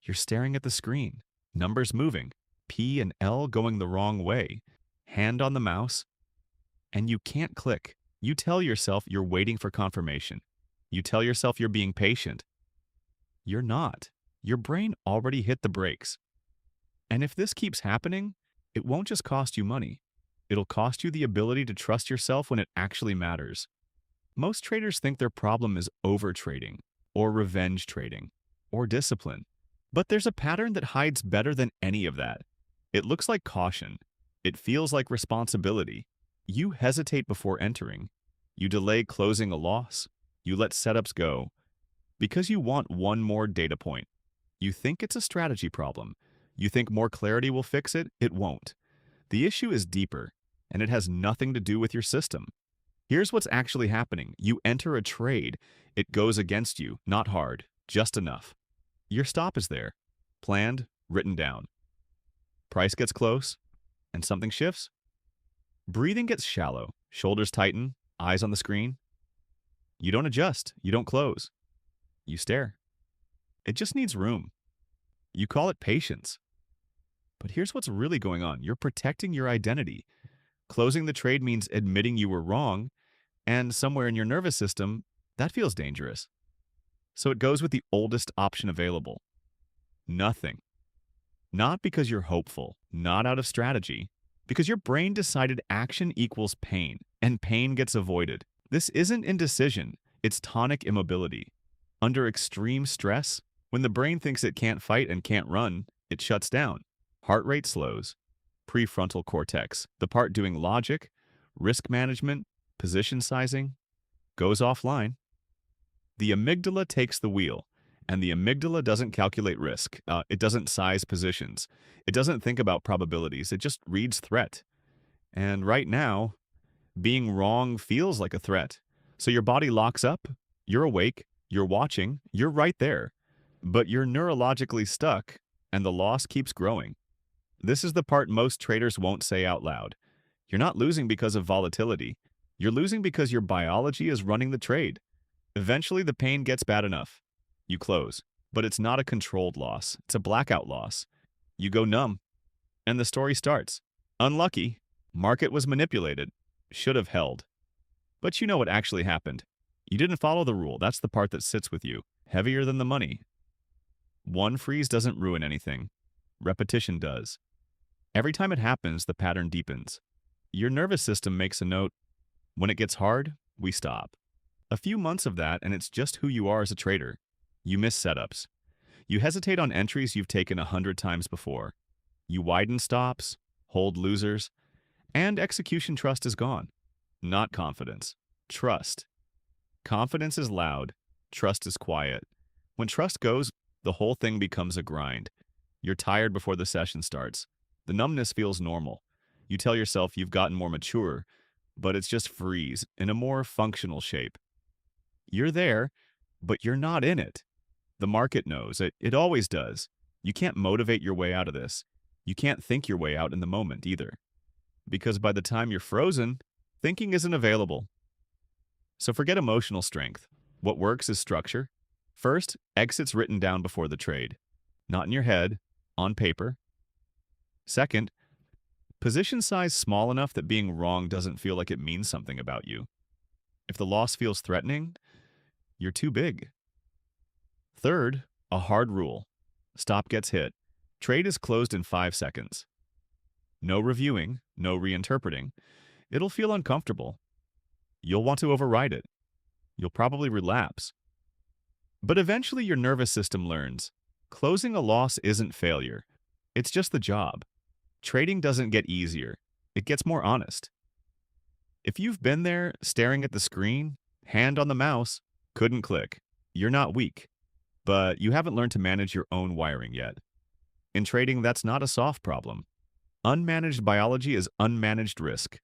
You're staring at the screen, numbers moving, P and L going the wrong way, hand on the mouse, and you can't click. You tell yourself you're waiting for confirmation. You tell yourself you're being patient. You're not. Your brain already hit the brakes. And if this keeps happening, it won't just cost you money. It'll cost you the ability to trust yourself when it actually matters. Most traders think their problem is overtrading, or revenge trading, or discipline. But there's a pattern that hides better than any of that. It looks like caution. It feels like responsibility. You hesitate before entering. You delay closing a loss. You let setups go. Because you want one more data point. You think it's a strategy problem. You think more clarity will fix it. It won't. The issue is deeper, and it has nothing to do with your system. Here's what's actually happening. You enter a trade. It goes against you, not hard, just enough. Your stop is there, planned, written down. Price gets close, and something shifts. Breathing gets shallow, shoulders tighten, eyes on the screen. You don't adjust, you don't close. You stare. It just needs room. You call it patience. But here's what's really going on. You're protecting your identity. Closing the trade means admitting you were wrong, and somewhere in your nervous system, that feels dangerous. So it goes with the oldest option available. Nothing. Not because you're hopeful, not out of strategy, because your brain decided action equals pain, and pain gets avoided. This isn't indecision, it's tonic immobility. Under extreme stress, when the brain thinks it can't fight and can't run, it shuts down. Heart rate slows. Prefrontal cortex, the part doing logic, risk management, position sizing, goes offline. The amygdala takes the wheel, and the amygdala doesn't calculate risk. It doesn't size positions. It doesn't think about probabilities. It just reads threat. And right now, being wrong feels like a threat. So your body locks up, you're awake, you're watching, you're right there. But you're neurologically stuck, and the loss keeps growing. This is the part most traders won't say out loud. You're not losing because of volatility. You're losing because your biology is running the trade. Eventually, the pain gets bad enough. You close. But it's not a controlled loss. It's a blackout loss. You go numb. And the story starts. Unlucky. Market was manipulated. Should have held. But you know what actually happened. You didn't follow the rule. That's the part that sits with you. Heavier than the money. One freeze doesn't ruin anything. Repetition does. Every time it happens, the pattern deepens. Your nervous system makes a note. When it gets hard, we stop. A few months of that, and it's just who you are as a trader. You miss setups. You hesitate on entries you've taken 100 times before. You widen stops, hold losers, and execution trust is gone. Not confidence. Trust. Confidence is loud. Trust is quiet. When trust goes, the whole thing becomes a grind. You're tired before the session starts. The numbness feels normal. You tell yourself you've gotten more mature, but it's just freeze in a more functional shape. You're there, but you're not in it. The market knows. It always does. You can't motivate your way out of this. You can't think your way out in the moment either. Because by the time you're frozen, thinking isn't available. So forget emotional strength. What works is structure. First, exits written down before the trade. Not in your head, on paper. Second, position size small enough that being wrong doesn't feel like it means something about you. If the loss feels threatening, you're too big. Third, a hard rule. Stop gets hit. Trade is closed in 5 seconds. No reviewing, no reinterpreting. It'll feel uncomfortable. You'll want to override it. You'll probably relapse. But eventually your nervous system learns. Closing a loss isn't failure. It's just the job. Trading doesn't get easier. It gets more honest. If you've been there, staring at the screen, hand on the mouse, couldn't click, you're not weak. But you haven't learned to manage your own wiring yet. In trading, that's not a soft problem. Unmanaged biology is unmanaged risk.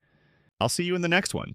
I'll see you in the next one.